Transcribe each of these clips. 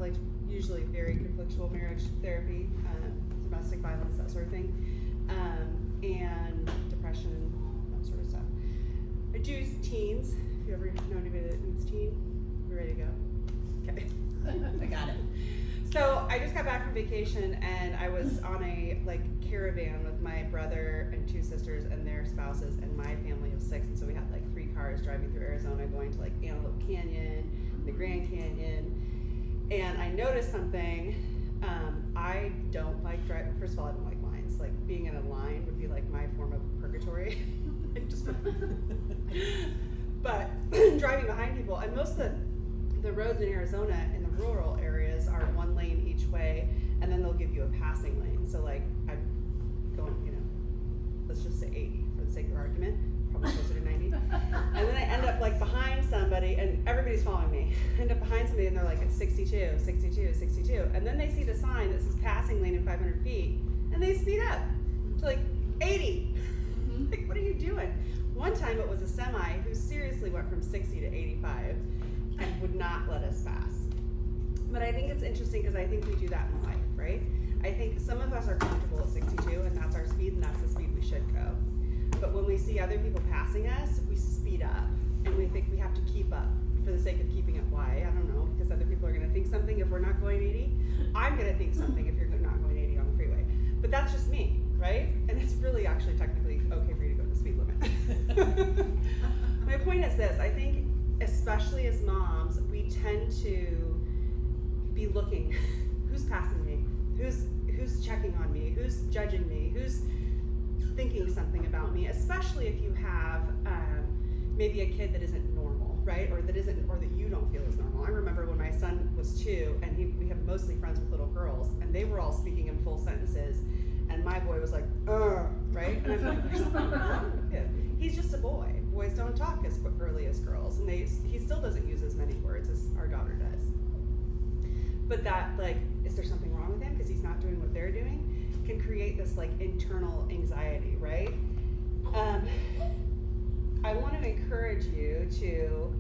like usually very conflictual marriage therapy, domestic violence, that sort of thing, and depression and that sort of stuff. I do teens. If you ever know anybody that needs teen, we're ready to go. Okay. I got it. So I just got back from vacation and I was on a like caravan with my brother and 2 sisters and their spouses and my family of 6, and so we had like 3 cars driving through Arizona, going to like Antelope Canyon, the Grand Canyon, and I noticed something. I don't like driving. First of all, I don't like lines. Like being in a line would be like my form of purgatory. But driving behind people, and most of the roads in Arizona in the rural areas are 1 lane each way, and then they'll give you a passing lane. So like I'm going, let's just say 80 for the sake of argument, probably closer to 90. And then I end up like behind somebody, and everybody's following me. I end up behind somebody, and they're like at 62, 62, 62. And then they see the sign that says passing lane in 500 feet, and they speed up to like 80. Like, what are you doing? One time it was a semi who seriously went from 60 to 85 and would not let us pass. But I think it's interesting because I think we do that in life, right? I think some of us are comfortable at 62 and that's our speed and that's the speed we should go. But when we see other people passing us, we speed up and we think we have to keep up for the sake of keeping up. Why? I don't know, because other people are going to think something if we're not going 80. I'm going to think something if you're not going 80 on the freeway. But that's just me, right? And it's really actually technically okay for you to go to the speed limit. My point is this, I think especially as moms, we tend to be looking, who's passing me? Who's checking on me? Who's judging me? Who's thinking something about me? Especially if you have maybe a kid that isn't normal, right? Or that you don't feel is normal. I remember when my son was 2, and we have mostly friends with little girls, and they were all speaking in full sentences, and my boy was like, right? And I'm like, there's something wrong with him. He's just a boy. Boys don't talk as early as girls, and he still doesn't use as many words as our daughter does. But that, like, is there something wrong with him because he's not doing what they're doing, can create this like internal anxiety, right? I want to encourage you to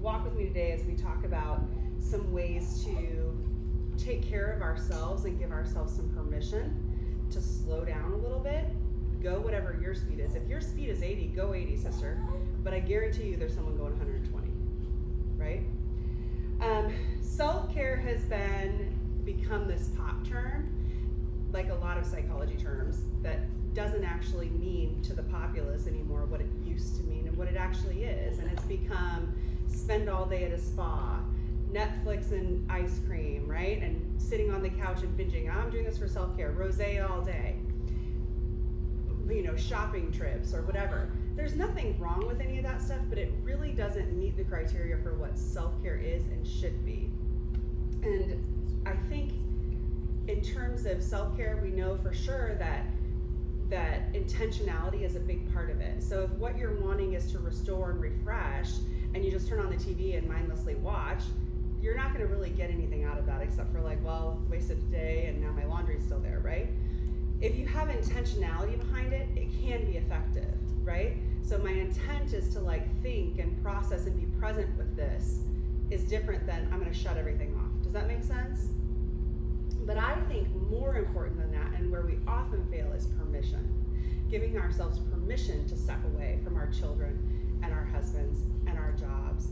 walk with me today as we talk about some ways to take care of ourselves and give ourselves some permission to slow down a little bit. Go whatever your speed is. If your speed is 80, go 80, sister. But I guarantee you there's someone going 120, right? Self-care has become this pop term, like a lot of psychology terms, that doesn't actually mean to the populace anymore what it used to mean and what it actually is. And it's become spend all day at a spa, Netflix and ice cream, right? And sitting on the couch and binging. I'm doing this for self-care, rosé all day, shopping trips or whatever. There's nothing wrong with any of that stuff, but it really doesn't meet the criteria for what self-care is and should be. And I think in terms of self-care, we know for sure that intentionality is a big part of it. So if what you're wanting is to restore and refresh, and you just turn on the TV and mindlessly watch, you're not going to really get anything out of that except for wasted a day and now my laundry's still there, right? If you have intentionality behind it, it can be effective, right? So my intent is to think and process and be present with this is different than I'm going to shut everything off. Does that make sense? But I think more important than that, and where we often fail, is permission. Giving ourselves permission to step away from our children and our husbands and our jobs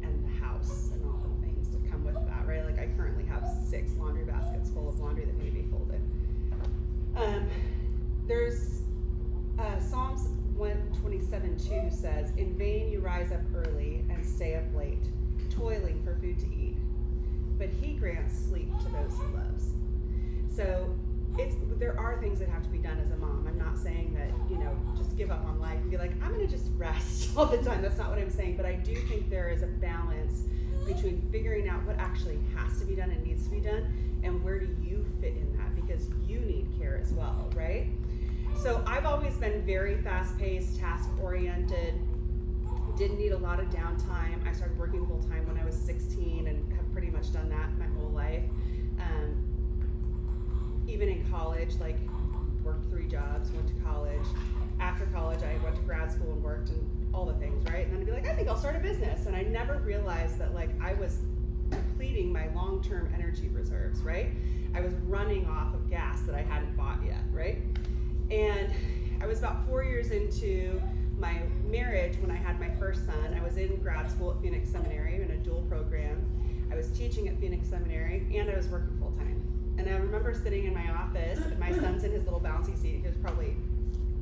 and the house and all the things that come with that, right? Like I currently have 6 laundry baskets full of laundry that need to be folded. There's Psalms 127:2 says, "In vain you rise up early and stay up late, toiling for food to eat. But he grants sleep to those he loves." So there are things that have to be done as a mom. I'm not saying that, just give up on life and be like, I'm going to just rest all the time. That's not what I'm saying. But I do think there is a balance between figuring out what actually has to be done and needs to be done, and where do you fit in that, because you need care as well, right? So I've always been very fast-paced, task-oriented, didn't need a lot of downtime. I started working full-time when I was 16 and have pretty much done that my whole life. Even in college, worked 3 jobs, went to college. After college, I went to grad school and worked and all the things, right? And then I'd be like, I think I'll start a business. And I never realized that I was depleting my long-term energy reserves, right? I was running off of gas that I hadn't bought yet, right? And I was about 4 years into my marriage when I had my first son. I was in grad school at Phoenix Seminary in a dual program. I was teaching at Phoenix Seminary, and I was working full-time. And I remember sitting in my office, and my son's in his little bouncy seat. He was probably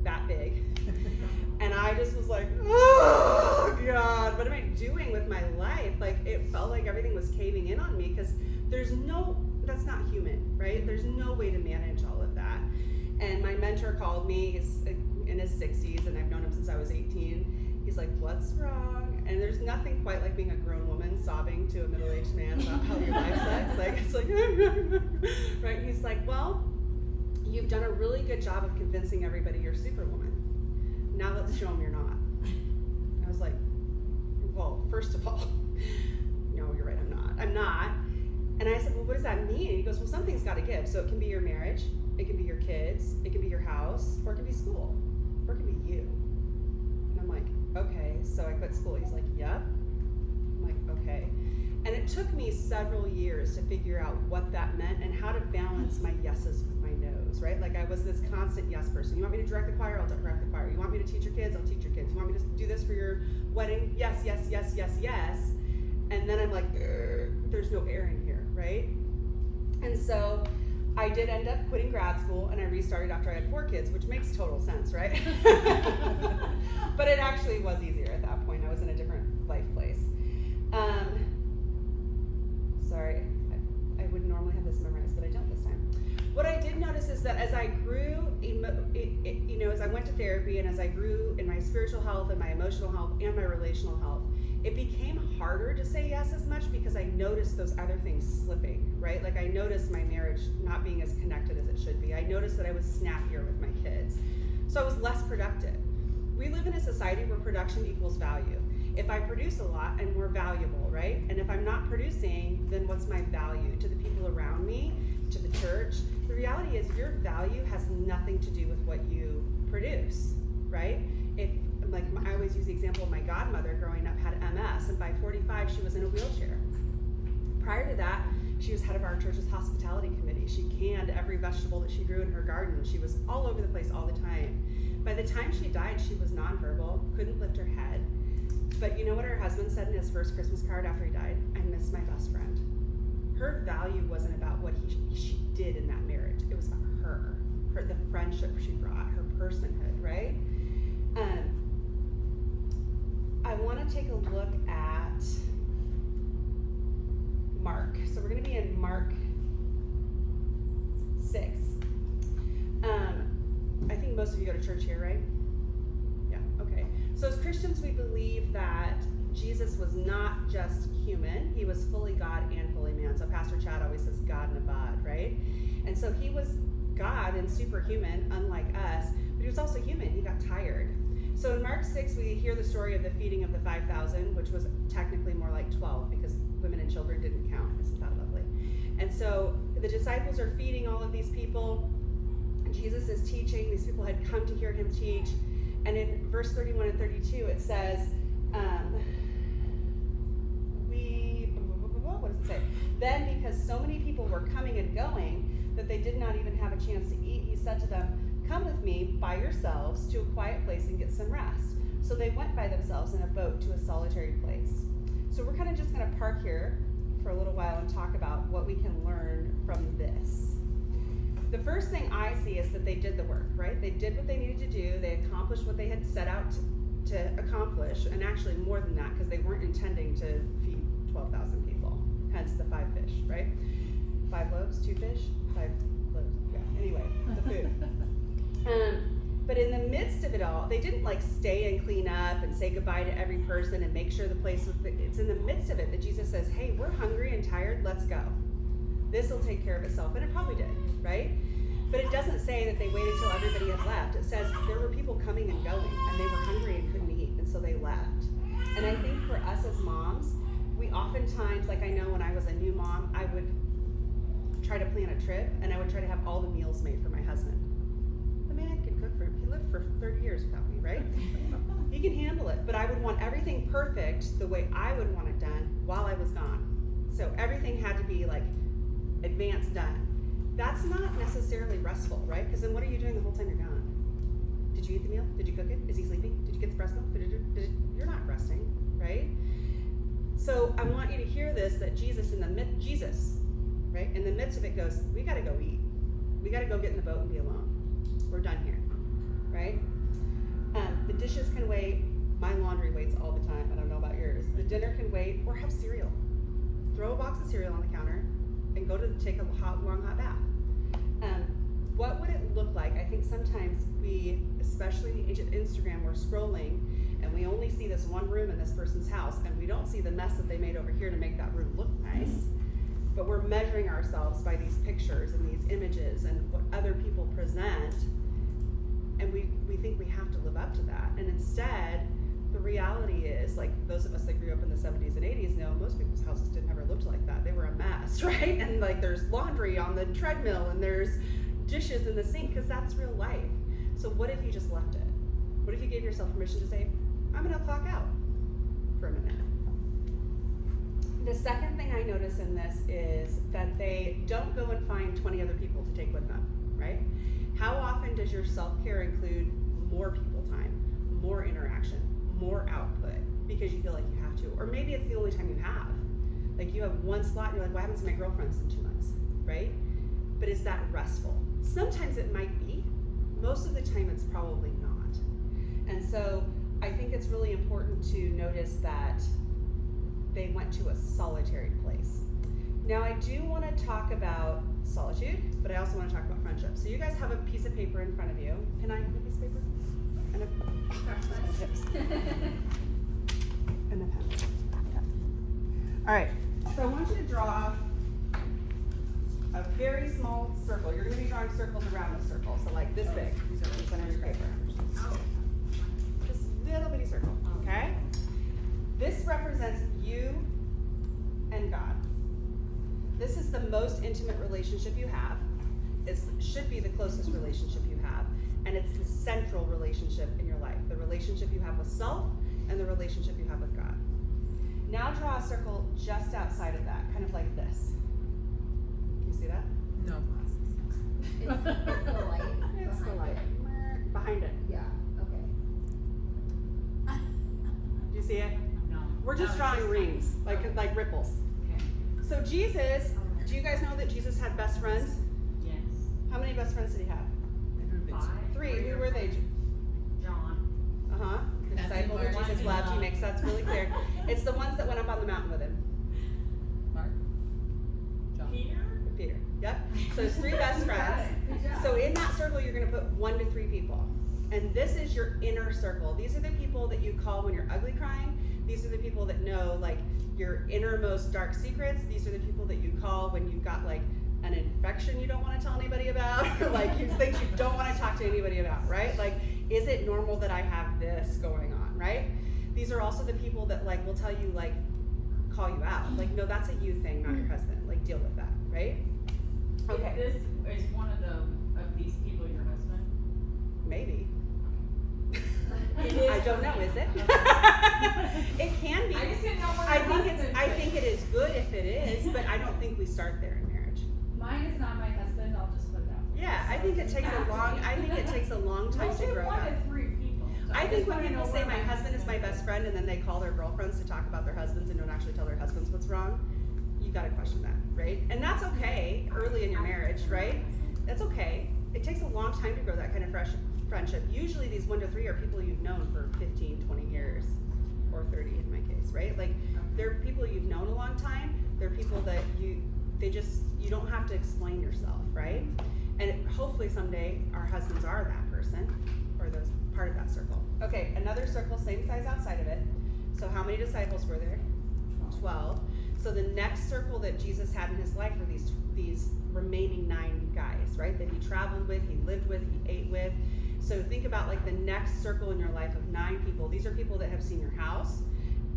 that big. And I just was like, oh God, what am I doing with my life? Like, it felt like everything was caving in on me, because that's not human, right? There's no way to manage all of that. And my mentor called me. He's in his 60s, and I've known him since I was 18. He's like, what's wrong? And there's nothing quite like being a grown woman sobbing to a middle-aged man about how your life sucks. Like, it's like, right? And he's like, well, you've done a really good job of convincing everybody you're Superwoman. Now let's show them you're not. I was like, well, first of all, no, you're right, I'm not. And I said, well, what does that mean? And he goes, well, something's got to give. So it can be your marriage, it can be your kids, it can be your house, or it can be school, or it can be you. And I'm like, okay, so I quit school. He's like, yep. I'm like, okay. And it took me several years to figure out what that meant and how to balance my yeses with my nos, right? Like, I was this constant yes person. You want me to direct the choir? I'll direct the choir. You want me to teach your kids? I'll teach your kids. You want me to do this for your wedding? Yes, yes, yes, yes, yes. And then I'm like, there's no air in here, right? And so I did end up quitting grad school, and I restarted after I had 4 kids, which makes total sense, right? But it actually was easier at that point. I was in a different life place. Sorry, I would normally have this memorized, but I don't this time. What I did notice is that as I grew, as I went to therapy, and as I grew in my spiritual health and my emotional health and my relational health, it became harder to say yes as much, because I noticed those other things slipping, right? Like, I noticed my marriage not being as connected as it should be. I noticed that I was snappier with my kids. So I was less productive. We live in a society where production equals value. If I produce a lot, I'm more valuable, right? And if I'm not producing, then what's my value to the people around me, to the church? The reality is your value has nothing to do with what you produce, right? I always use the example of my godmother growing up had MS, and by 45 she was in a wheelchair. Prior to that, she was head of our church's hospitality committee. She canned every vegetable that she grew in her garden. She was all over the place all the time. By the time she died, she was nonverbal, couldn't lift her head. But you know what her husband said in his first Christmas card after he died? I miss my best friend. Her value wasn't about what she did in that marriage. It was about her, the friendship she brought, her personhood, right? I want to take a look at Mark. So we're going to be in Mark 6. I think most of you go to church here, right? Yeah, okay. So as Christians, we believe that Jesus was not just human. He was fully God and fully man. So Pastor Chad always says God and a bod, right? And so he was God and superhuman, unlike us, but he was also human. He got tired. So in Mark 6, we hear the story of the feeding of the 5,000, which was technically more like 12 because women and children didn't count. Isn't that lovely? And so the disciples are feeding all of these people. Jesus is teaching. These people had come to hear him teach. And in verse 31 and 32, it says, what does it say? Then because so many people were coming and going that they did not even have a chance to eat, he said to them, come with me by yourselves to a quiet place and get some rest. So they went by themselves in a boat to a solitary place. So we're kind of just going to park here for a little while and talk about what we can learn from this. The first thing I see is that they did the work, right? They did what they needed to do. They accomplished what they had set out to accomplish, and actually more than that, because they weren't intending to feed 12,000 people, hence the 5 fish, right? 5 loaves, 2 fish, 5 loaves. Yeah. Anyway, the food. But in the midst of it all, they didn't like stay and clean up and say goodbye to every person and make sure the place was, it's in the midst of it that Jesus says, hey, we're hungry and tired, let's go. This will take care of itself. And it probably did, right? But it doesn't say that they waited till everybody had left. It says there were people coming and going, and they were hungry and couldn't eat, and so they left. And I think for us as moms, we oftentimes, like I know when I was a new mom, I would try to plan a trip, and I would try to have all the meals made for my husband. The man could cook for, he lived for 30 years without me, right? He can handle it, but I would want everything perfect the way I would want it done while I was gone. So everything had to be like advanced done. That's not necessarily restful, right? Because then what are you doing the whole time you're gone? Did you eat the meal? Did you cook it? Is he sleeping? Did you get the breast milk? You're not resting, right? So I want you to hear this, that Jesus, right? In the midst of it goes, we got to go eat. We got to go get in the boat and be alone. We're done here, right? The dishes can wait. My laundry waits all the time. I don't know about yours. The dinner can wait, or have cereal. Throw a box of cereal on the counter and go to take a long hot bath. What would it look like? I think sometimes we, especially in the age of Instagram, we're scrolling and we only see this one room in this person's house, and we don't see the mess that they made over here to make that room look nice. But we're measuring ourselves by these pictures and these images and what other people present, and we think we have to live up to that. And instead, the reality is, like those of us that grew up in the 70s and 80s know, most people's houses never looked like that. They were a mess, right? And like there's laundry on the treadmill and there's dishes in the sink, because that's real life. So what if you just left it? What if you gave yourself permission to say, I'm gonna clock out for a minute? The second thing I notice in this is that they don't go and find 20 other people to take with them, right? How often does your self-care include more people time, more interaction, more output, because you feel like you have to? Or maybe it's the only time you have. Like you have one slot and you're like, well, I haven't seen my girlfriends in 2 months, right? But is that restful? Sometimes it might be. Most of the time it's probably not. And so I think it's really important to notice that they went to a solitary place. Now I do want to talk about solitude, but I also want to talk about friendship. So you guys have a piece of paper in front of you. Can I have a piece of paper? And a and a pen. All right, so I want you to draw a very small circle. You're going to be drawing circles around the circle, so like this big. These are the center of your paper. Just a little bitty circle, okay? This represents you and God. This is the most intimate relationship you have. It should be the closest relationship you have. And it's the central relationship in your life. The relationship you have with self and the relationship you have with God. Now draw a circle just outside of that, kind of like this. Can you see that? No. It's the light. It's the light. Behind it. Yeah, okay. Do you see it? No. We're just drawing rings, like ripples. Okay. So Jesus, do you guys know that Jesus had best friends? Yes. How many best friends did he have? 5. 3. Who were they? John. Uh-huh. The disciple who Jesus loved. He makes that really clear. It's the ones that went up on the mountain with him. Mark. John. Peter. Yep. So it's 3 best friends. So in that circle, you're going to put 1 to 3 people. And this is your inner circle. These are the people that you call when you're ugly crying. These are the people that know like your innermost dark secrets. These are the people that you call when you've got like an infection you don't want to tell anybody about, or like you things you don't want to talk to anybody about, right? Like, is it normal that I have this going on, right? These are also the people that like will tell you, like, call you out. Like, no, that's a you thing, not your husband. Like, deal with that, right? Okay. Is one of these people your husband? Maybe. It is. I don't know, is it? It can be. I just didn't know what I think it is good if it is, but I don't think we start there in marriage. Mine is not my husband, I'll just put it out. Yeah, I think it takes a long time to grow up. 3 people. So I think when just people wanna say know my where husband is my best friend and then they call their girlfriends to talk about their husbands and don't actually tell their husbands what's wrong, you gotta question that, right? And that's okay early in your marriage, right? That's okay. It takes a long time to grow that kind of friendship. Usually these 1 to 3 are people you've known for 15, 20 years, or 30 in my case, right? Like, they're people you've known a long time. They're people that you don't have to explain yourself, right? And hopefully someday our husbands are that person, or those part of that circle. Okay, another circle, same size outside of it. So how many disciples were there? 12. So the next circle that Jesus had in his life were these remaining 9 guys, right? That he traveled with, he lived with, he ate with. So think about like the next circle in your life of 9 people. These are people that have seen your house.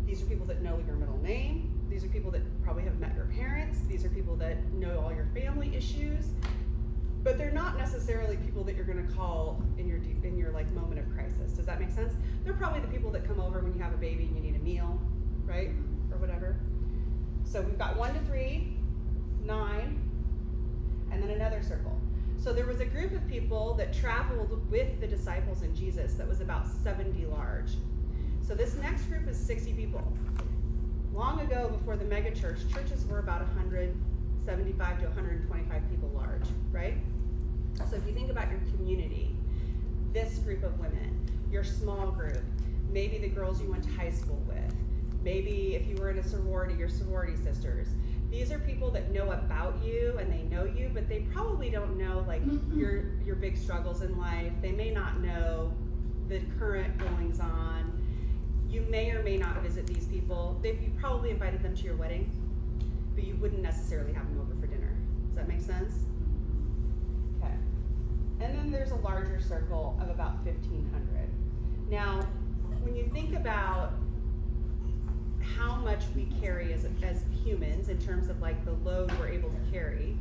These are people that know your middle name. These are people that probably have met your parents. These are people that know all your family issues. But they're not necessarily people that you're going to call in your like moment of crisis. Does that make sense? They're probably the people that come over when you have a baby and you need a meal, right? Or whatever. So we've got 1 to 3, 9, and then another circle. So there was a group of people that traveled with the disciples and Jesus that was about 70 large. So this next group is 60 people. Long ago, before the mega church, churches were about 175 to 125 people large, right? So if you think about your community, this group of women, your small group, maybe the girls you went to high school with, maybe if you were in a sorority, your sorority sisters. These are people that know about you and they know you, but they probably don't know like your big struggles in life. They may not know the current goings on. You may or may not visit these people. You probably invited them to your wedding, but you wouldn't necessarily have them over for dinner. Does that make sense? Okay. And then there's a larger circle of about 1,500. Now, when you think about how much we carry as humans in terms of like the load we're able to carry,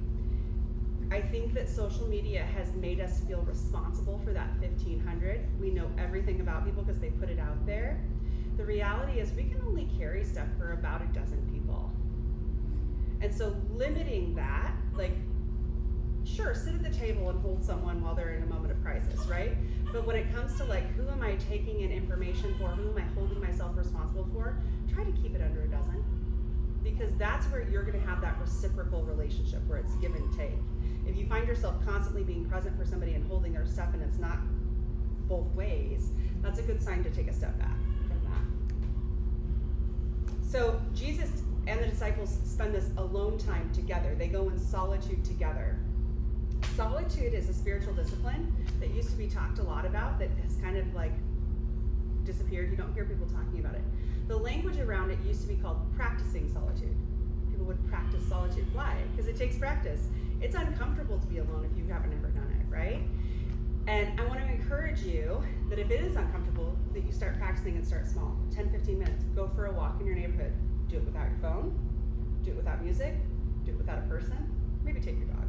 I think that social media has made us feel responsible for that 1,500. We know everything about people because they put it out there. The reality is we can only carry stuff for about a dozen people. And so limiting that, like, sure, sit at the table and hold someone while they're in a moment of crisis, right? But when it comes to like, who am I taking in information for? Who am I holding myself responsible for? Try to keep it under a dozen. Because that's where you're gonna have that reciprocal relationship where it's give and take. If you find yourself constantly being present for somebody and holding their stuff and it's not both ways, that's a good sign to take a step back from that. So Jesus and the disciples spend this alone time together. They go in solitude together. Solitude is a spiritual discipline that used to be talked a lot about that has kind of like disappeared. You don't hear people talking about it. The language around it used to be called practicing solitude. People would practice solitude. Why? Because it takes practice. It's uncomfortable to be alone if you haven't ever done it, right? And I want to encourage you that if it is uncomfortable, that you start practicing and start small. 10, 15 minutes. Go for a walk in your neighborhood. Do it without your phone. Do it without music. Do it without a person. Maybe take your dog.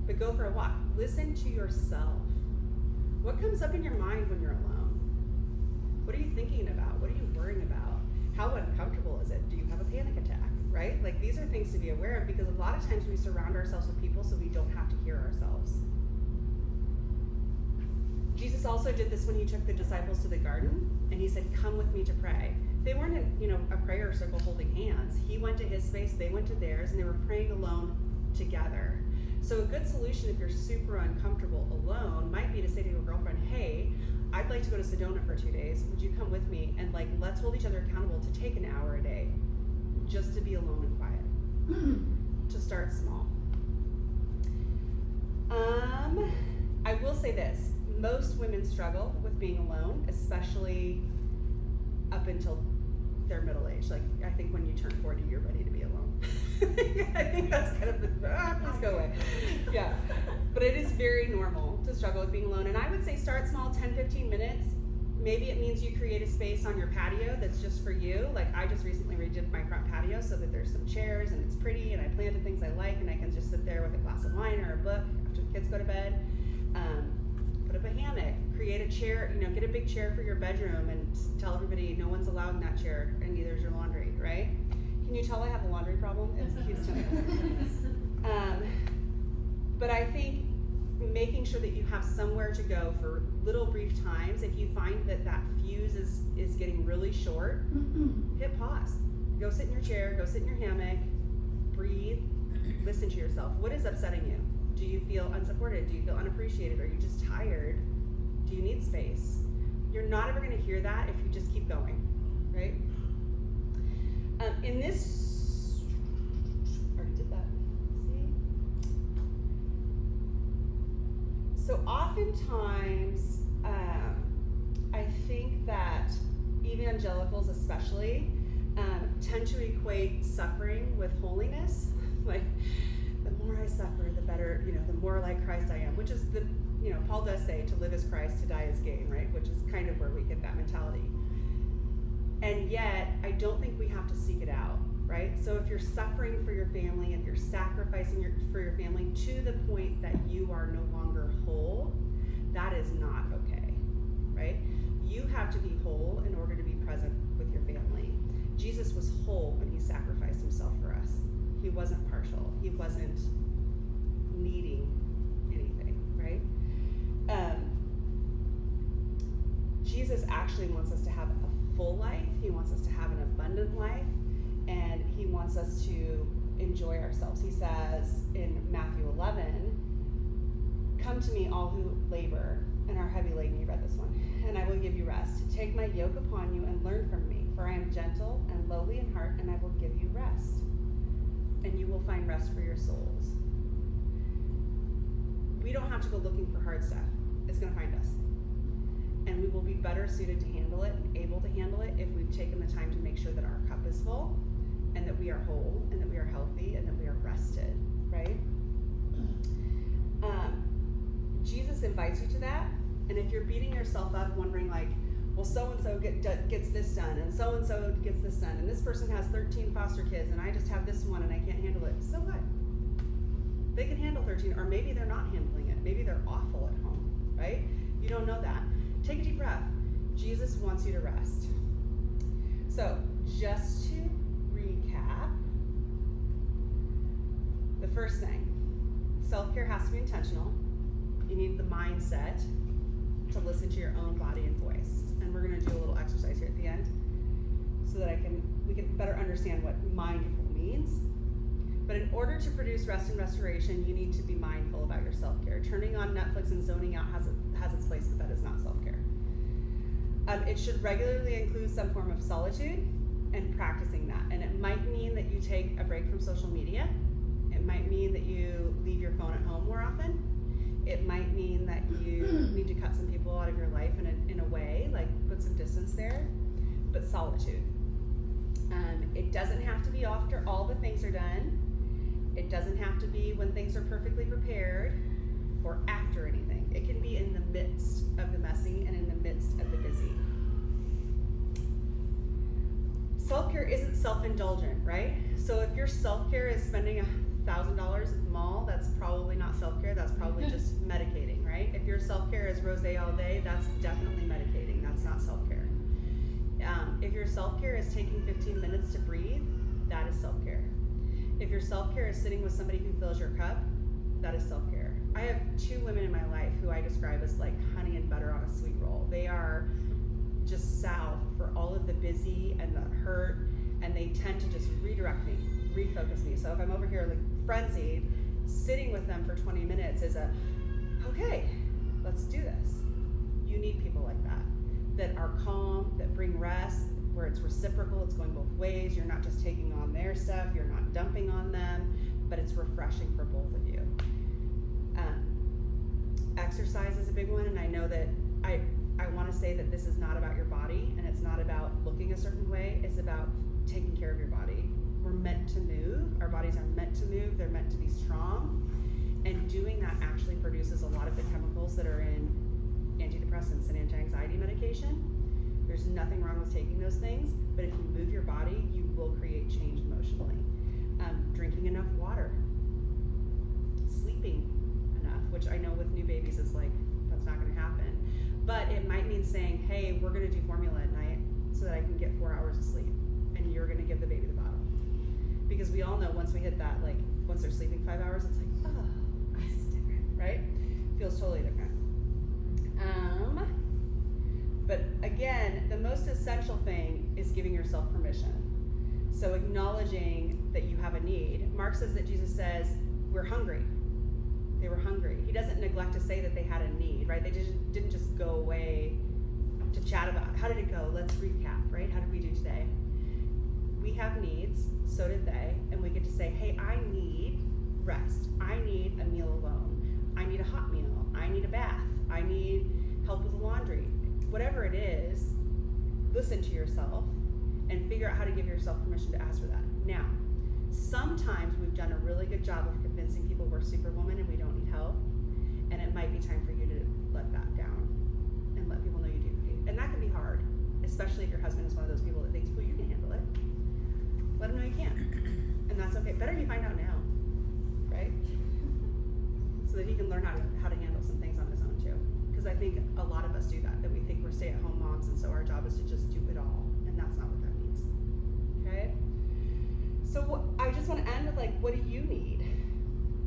But go for a walk. Listen to yourself. What comes up in your mind when you're alone? What are you thinking about? What are you worrying about? How uncomfortable is it? Do you have a panic attack, right? Like these are things to be aware of because a lot of times we surround ourselves with people so we don't have to hear ourselves. Jesus also did this when he took the disciples to the garden and he said, come with me to pray. They weren't in, a prayer circle holding hands. He went to his space, they went to theirs, and they were praying alone together. So a good solution if you're super uncomfortable alone might be to say to your girlfriend, hey, I'd like to go to Sedona for 2 days. Would you come with me? And like, let's hold each other accountable to take an hour a day just to be alone and quiet, to start small. I will say this, most women struggle with being alone, especially up until their middle age. Like, I think when you turn 40, you're ready to be alone. I think that's kind of the, please go away. Yeah, but it is very normal to struggle with being alone. And I would say start small, 10, 15 minutes. Maybe it means you create a space on your patio that's just for you. Like I just recently redid my front patio so that there's some chairs and it's pretty and I planted things I like and I can just sit there with a glass of wine or a book after the kids go to bed. Put up a hammock, create a chair, get a big chair for your bedroom and tell everybody no one's allowed in that chair and neither is your laundry, right? Can you tell I have a laundry problem? It keeps telling. But I think making sure that you have somewhere to go for little brief times, if you find that fuse is getting really short, hit pause. Go sit in your chair, go sit in your hammock, breathe, listen to yourself. What is upsetting you? Do you feel unsupported? Do you feel unappreciated? Are you just tired? Do you need space? You're not ever going to hear that if you just keep going, right? In this, already did that. See? So oftentimes, I think that evangelicals especially tend to equate suffering with holiness. Like, the more I suffer, the better, the more like Christ I am, which is Paul does say to live as Christ, to die as gain, right? Which is kind of where we get that mentality. And yet, I don't think we have to seek it out, right? So if you're suffering for your family, if you're sacrificing for your family to the point that you are no longer whole, that is not okay, right? You have to be whole in order to be present with your family. Jesus was whole when he sacrificed himself for us. He wasn't partial. He wasn't needing anything, right? Jesus actually wants us to have a full life. He wants us to have an abundant life, and he wants us to enjoy ourselves. He says in Matthew 11, "Come to me, all who labor and are heavy laden," you read this one, "and I will give you rest. Take my yoke upon you and learn from me, for I am gentle and lowly in heart, and I will give you rest. And you will find rest for your souls." We don't have to go looking for hard stuff. It's going to find us. And we will be better suited to handle it and able to handle it if we've taken the time to make sure that our cup is full, and that we are whole, and that we are healthy, and that we are rested, right? Jesus invites you to that. And if you're beating yourself up wondering like, well, so-and-so gets this done, and so-and-so gets this done, and this person has 13 foster kids, and I just have this one and I can't handle it. So what? They can handle 13, or maybe they're not handling it. Maybe they're awful at home, right? You don't know that. Take a deep breath. Jesus wants you to rest. So, just to recap, the first thing, self-care has to be intentional. You need the mindset to listen to your own body and voice. And we're going to do a little exercise here at the end so that we can better understand what mindful means. But in order to produce rest and restoration, you need to be mindful about your self-care. Turning on Netflix and zoning out has its place, but that is not self-care. It should regularly include some form of solitude and practicing that. And it might mean that you take a break from social media. It might mean that you leave your phone at home more often. It might mean that you need to cut some people out of your life in a way, like put some distance there, but solitude. It doesn't have to be after all the things are done. It doesn't have to be when things are perfectly prepared or after anything. It can be in the midst of the messy and in the midst of the busy. Self-care isn't self-indulgent, right? So if your self-care is spending $1,000 at the mall, that's probably not self-care, that's probably just medicating, right? If your self-care is rosé all day, that's definitely medicating, that's not self-care. If your self-care is taking 15 minutes to breathe, that is self-care. If your self-care is sitting with somebody who fills your cup, that is self-care. I have 2 women in my life who I describe as like honey and butter on a sweet roll. They are just salve for all of the busy and the hurt, and they tend to just redirect me, refocus me. So if I'm over here like frenzied, sitting with them for 20 minutes is okay, let's do this. You need people like that are calm, that bring rest, where it's reciprocal, it's going both ways. You're not just taking on their stuff, you're not dumping on them, but it's refreshing for both of you. Exercise is a big one, and I know that I want to say that this is not about your body, and it's not about looking a certain way, it's about taking care of your body. We're meant to move, our bodies are meant to move, they're meant to be strong, and doing that actually produces a lot of the chemicals that are in antidepressants and anti-anxiety medication. There's nothing wrong with taking those things, but if you move your body, you will create change emotionally. Drinking enough water, sleeping enough, which I know with new babies is like, that's not gonna happen. But it might mean saying, hey, we're gonna do formula at night so that I can get 4 hours of sleep, and you're gonna give the baby the bottle. Because we all know once we hit that, like once they're sleeping 5 hours, it's like, oh, this is different, right? Feels totally different. But again, the most essential thing is giving yourself permission. So acknowledging that you have a need. Mark says that Jesus says, we're hungry. They were hungry. He doesn't neglect to say that they had a need, right? They didn't just go away to chat about, how did it go? Let's recap, right? How did we do today? We have needs, so did they, and we get to say, hey, I need rest. I need a meal alone. I need a hot meal. I need a bath. I need help with laundry. Whatever it is, listen to yourself and figure out how to give yourself permission to ask for that. Now, sometimes we've done a really good job of convincing people we're superwoman and we don't need help, and it might be time for you to let that down and let people know you do. And that can be hard, especially if your husband is one of those people that thinks, well, you can handle it. Let him know you can, and that's okay. Better you find out now, right? So that he can learn how to handle some things on his own too. Because I think a lot of us do that we think we're stay-at-home moms, and so our job is to just do it all, and that's not what that means. Okay? So I just want to end with like, what do you need?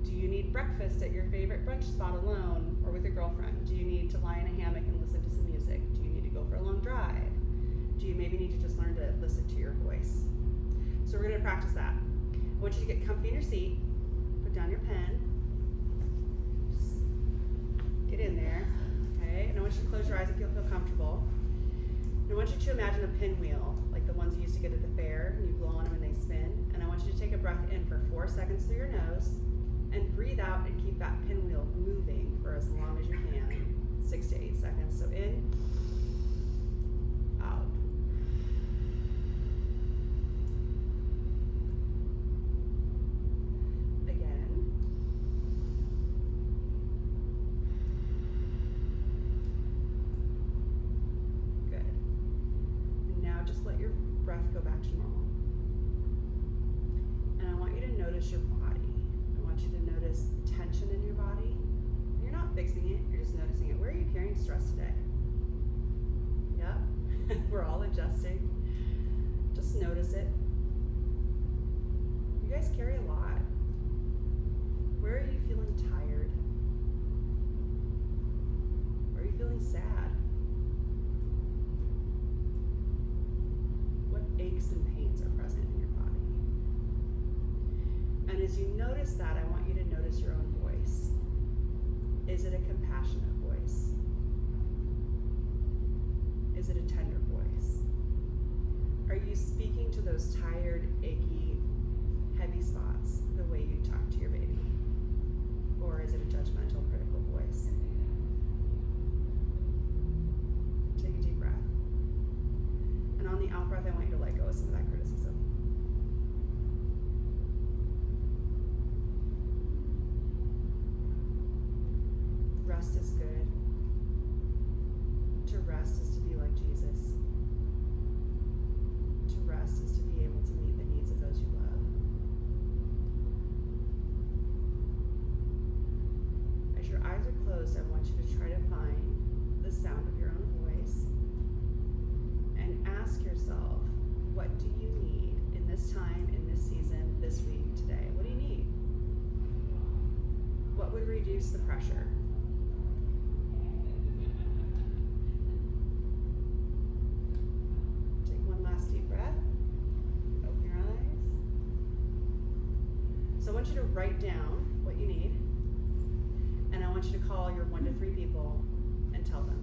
Do you need breakfast at your favorite brunch spot alone or with your girlfriend? Do you need to lie in a hammock and listen to some music? Do you need to go for a long drive? Do you maybe need to just learn to listen to your voice? So we're going to practice that. I want you to get comfy in your seat, put down your pen, just get in there, okay? And I want you to close your eyes if you'll feel comfortable. And I want you to imagine a pinwheel, like the ones you used to get at the fair, and you blow on them and they spin. And I want you to take a breath in for 4 seconds through your nose, and breathe out and keep that pinwheel moving for as long as you can, 6 to 8 seconds. So in, out. Again. Good. And now just let your breath go back to normal. And I want you to notice your body. I want you to notice tension in your body. You're not fixing it, you're just noticing it. Where are you carrying stress today? Yep, we're all adjusting. Just notice it. You guys carry a lot. Where are you feeling tired? Where are you feeling sad? What aches and pains are present in your body? And as you notice that, I want you to notice your own voice. Is it a compassionate voice? Is it a tender voice? Are you speaking to those tired, achy, heavy spots the way you talk to your baby? Or is it a judgmental, critical voice? Take a deep breath. And on the out breath, I want you to let go of some of that criticism. Rest is good. To rest is to be like Jesus. To rest is to be able to meet the needs of those you love. As your eyes are closed, I want you to try to find the sound of your own voice and ask yourself, what do you need in this time, in this season, this week, today? What do you need? What would reduce the pressure? Last deep breath. Open your eyes. So I want you to write down what you need, and I want you to call your 1 to 3 people and tell them.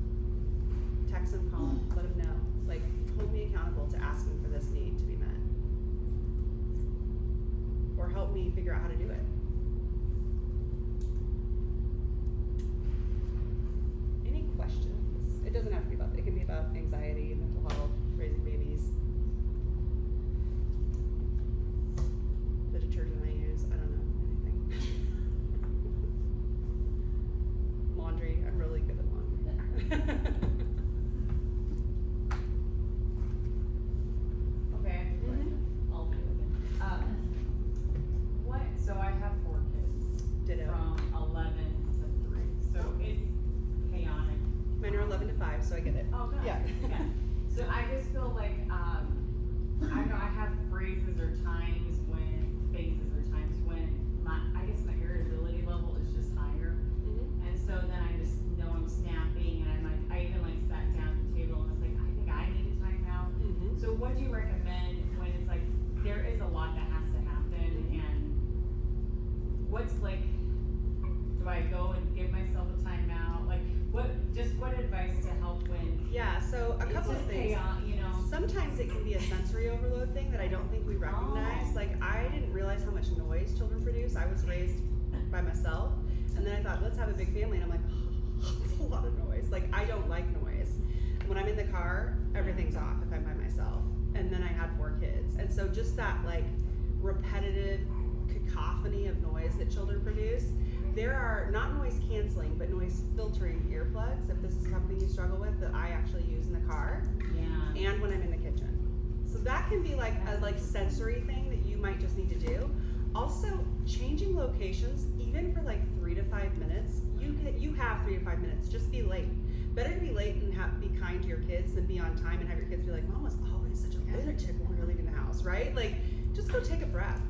Text them, call them, let them know. Like, hold me accountable to asking for this need to be met. Or help me figure out how to do it. Any questions? It doesn't have to be about, it can be about anxiety, mental health, raising babies. The detergent I use, I don't know, anything. Laundry, I'm really good at laundry. Okay, I have a question. I'll do it again. So I have 4 kids. Ditto. From 11 to 3, so it's chaotic. Mine are 11 to 5, so I get it. Oh, good. Yeah. Okay. So I just feel like, I know I have phrases or times when, phases or times when I guess my irritability level is just higher. Mm-hmm. And so then I just know I'm snapping, and I'm like, I even like sat down at the table and was like, I think I need a timeout. Mm-hmm. So what do you recommend when it's like, there is a lot that has to happen, and what's like, do I go and give myself a timeout? Like, what advice to help when Yeah, so a couple of it's just things. chaos, you know? Sometimes it can be a sensory overload thing that I don't think we recognize. Oh. Like, I didn't realize how much noise children produce. I was raised by myself, and then I thought, let's have a big family, and I'm like, it's a lot of noise. Like, I don't like noise. When I'm in the car, everything's off if I'm by myself. And then I had 4 kids. And so just that, like, repetitive cacophony of noise that children produce, there are not noise canceling, but noise filtering earplugs, if this is something you struggle with, that I actually use in the car Yeah. and when I'm in the kitchen. So that can be like a sensory thing that you might just need to do. Also, changing locations, even for like 3 to 5 minutes, you have 3 to 5 minutes. Just be late. Better to be late and be kind to your kids than be on time and have your kids be like, Mom was always such a lunatic when we were leaving the house, right? Like, just go take a breath.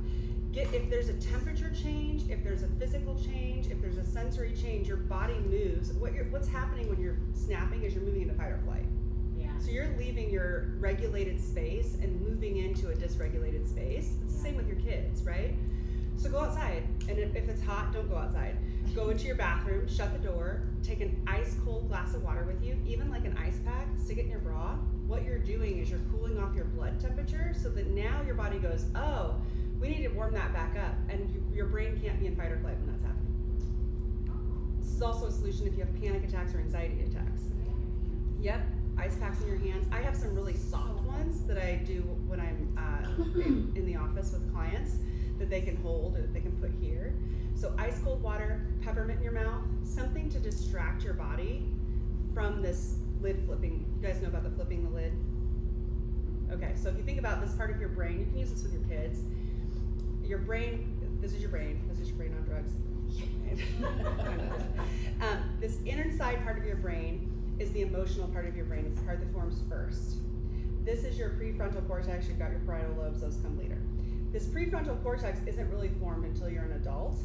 If there's a temperature change, if there's a physical change, if there's a sensory change, your body moves. What's happening when you're snapping is you're moving into fight or flight. Yeah. So you're leaving your regulated space and moving into a dysregulated space. It's the same with your kids, right? So go outside, and if it's hot, don't go outside. Go into your bathroom, shut the door, take an ice cold glass of water with you, even like an ice pack, stick it in your bra. What you're doing is you're cooling off your blood temperature so that now your body goes, oh, we need to warm that back up, and your brain can't be in fight or flight when that's happening. This is also a solution if you have panic attacks or anxiety attacks. Yep, ice packs in your hands. I have some really soft ones that I do when I'm in the office with clients that they can hold or they can put here. So ice cold water, peppermint in your mouth, something to distract your body from this lid flipping. You guys know about the flipping the lid? Okay, so if you think about this part of your brain, you can use this with your kids. Your brain, this is your brain on drugs. This inner side part of your brain is the emotional part of your brain. It's the part that forms first. This is your prefrontal cortex. You've got your parietal lobes, those come later. This prefrontal cortex isn't really formed until you're an adult,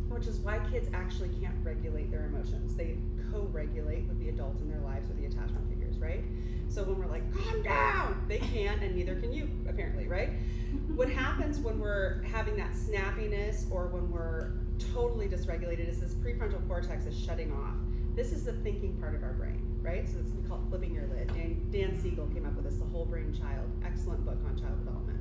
which is why kids actually can't regulate their emotions. They co-regulate with the adult in their lives or the attachment figures, right? So when we're like, calm down, they can't, and neither can you, apparently, right? What happens when we're having that snappiness or when we're totally dysregulated is this prefrontal cortex is shutting off. This is the thinking part of our brain, right? So we call it flipping your lid. Dan Siegel came up with this, The Whole Brain Child. Excellent book on child development.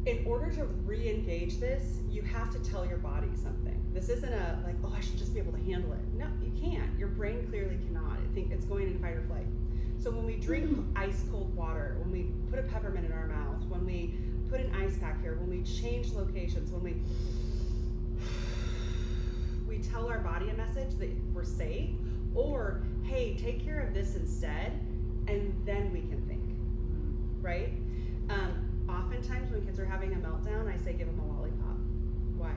In order to re-engage this, you have to tell your body something. This isn't a like, oh, I should just be able to handle it. No, you can't. Your brain clearly cannot. I think it's going in fight or flight. So when we drink ice cold water, when we put a peppermint in our mouth, when we put an ice pack here, when we change locations, when we tell our body a message that we're safe, or hey, take care of this instead, and then we can think, right? Oftentimes when kids are having a meltdown, I say give them a lollipop. Why?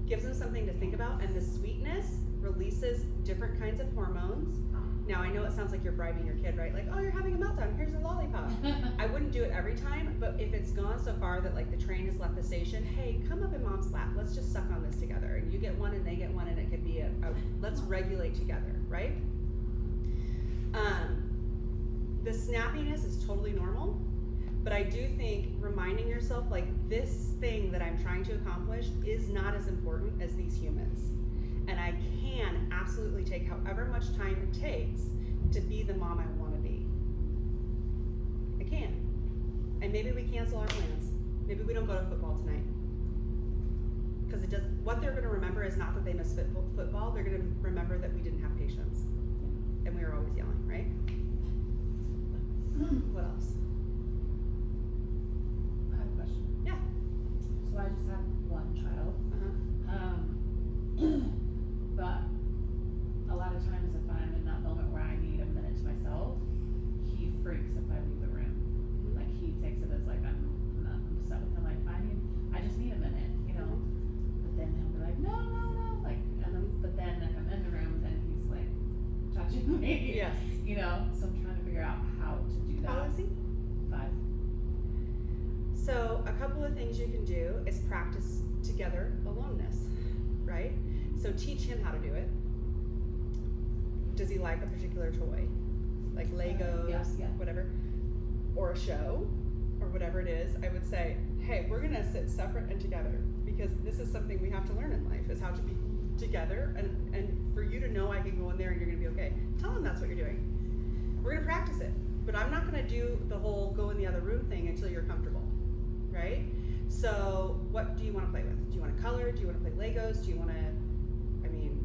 Gives them something to think about, and the sweetness releases different kinds of hormones. Now I know it sounds like you're bribing your kid, right? Like, oh, you're having a meltdown, here's a lollipop. I wouldn't do it every time, but if it's gone so far that like the train has left the station, hey, come up in Mom's lap, let's just suck on this together. And you get one and they get one, and it could be a let's regulate together, right? The snappiness is totally normal, but I do think reminding yourself like this thing that I'm trying to accomplish is not as important as these humans. And I can absolutely take however much time it takes to be the mom I want to be. I can. And maybe we cancel our plans. Maybe we don't go to football tonight. Because it doesn't, what they're going to remember is not that they missed football, they're going to remember that we didn't have patience. And we were always yelling, right? What else? I have a question. Yeah. So I just have one child. But a lot of times if I'm in that moment where I need a minute to myself, he freaks if I leave the room. Like he takes it as like I'm not upset with him. Like I just need a minute, you know. But then he'll be like, no, like, and then but then if I'm in the room, then he's like touching me. Yes. You know. So I'm trying to figure out how to do that. How old is he? 5. So a couple of things you can do is practice together aloneness, right? So teach him how to do it. Does he like a particular toy? Like Legos, Yeah. whatever, or a show, or whatever it is. I would say, hey, we're gonna sit separate and together, because this is something we have to learn in life, is how to be together, and for you to know I can go in there and you're gonna be okay. Tell him that's what you're doing. We're gonna practice it, but I'm not gonna do the whole go in the other room thing until you're comfortable, right? So what do you wanna play with? Do you wanna color? Do you wanna play Legos? Do you wanna,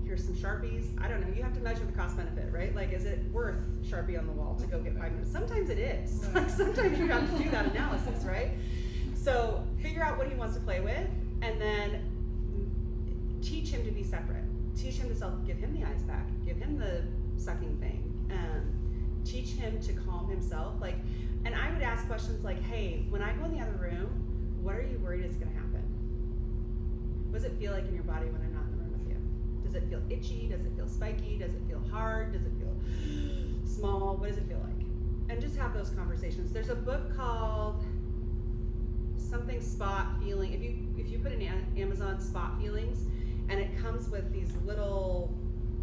here's some Sharpies. I don't know, you have to measure the cost benefit, right? Like, is it worth Sharpie on the wall to go get 5 minutes? Sometimes it is. Like, sometimes you have to do that analysis, right? So figure out what he wants to play with, and then teach him to be separate. Teach him to give him the ice pack, give him the sucking thing. teach him to calm himself. Like, and I would ask questions like, hey, when I go in the other room, what are you worried is gonna happen? What does it feel like in your body when I'm not in the room with you? Does it feel itchy? Does it feel spiky? Does it feel hard? Does it feel small? What does it feel like? And just have those conversations. There's a book called something Spot Feeling. If you put in Amazon Spot Feelings, and it comes with these little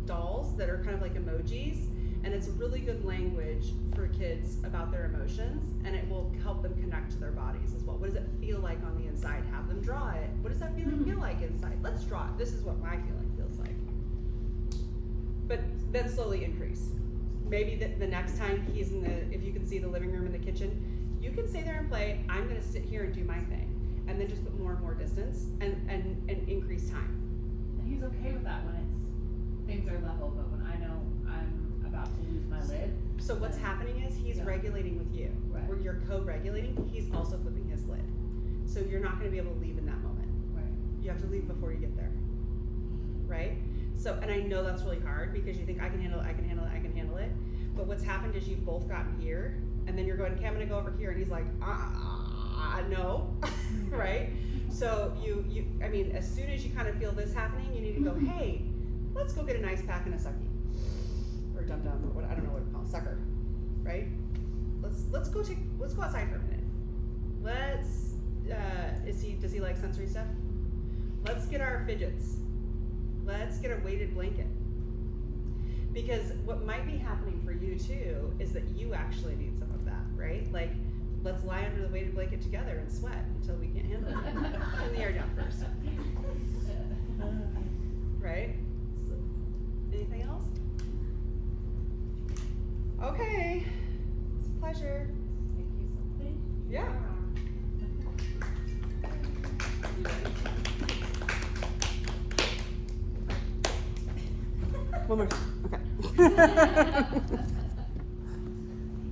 dolls that are kind of like emojis, and it's really good language for kids about their emotions, and it will help them connect to their bodies as well. What does it feel like on the inside? Have them draw it. What does that feeling feel like inside? Let's draw it. This is what my feeling feels like. But then slowly increase. Maybe the next time he's in the, if you can see the living room and the kitchen, you can stay there and play. I'm gonna sit here and do my thing. And then just put more and more distance and increase time. And he's okay with that when things are level, but when I know I'm about to lose my lid. So what's happening is he's regulating with you. Right. Where you're co-regulating, he's also flipping his lid. So you're not gonna be able to leave in that moment. Right. You have to leave before you get there. Right? So, and I know that's really hard because you think I can handle it, I can handle it, I can handle it. But what's happened is you've both gotten here, and then you're going, okay, I'm gonna go over here, and he's like, no, right? So I mean, as soon as you kind of feel this happening, you need to go, hey, let's go get an ice pack and a sucky, or dum dum, or what, I don't know what to call it, sucker, right? Let's go outside for a minute. Does he like sensory stuff? Let's get our fidgets. Let's get a weighted blanket. Because what might be happening for you too is that you actually need some of that, right? Like, let's lie under the weighted blanket together and sweat until we can't handle it. Turn the air down first. Right? Anything else? Okay. It's a pleasure. Thank you so much. Yeah. One more. Okay.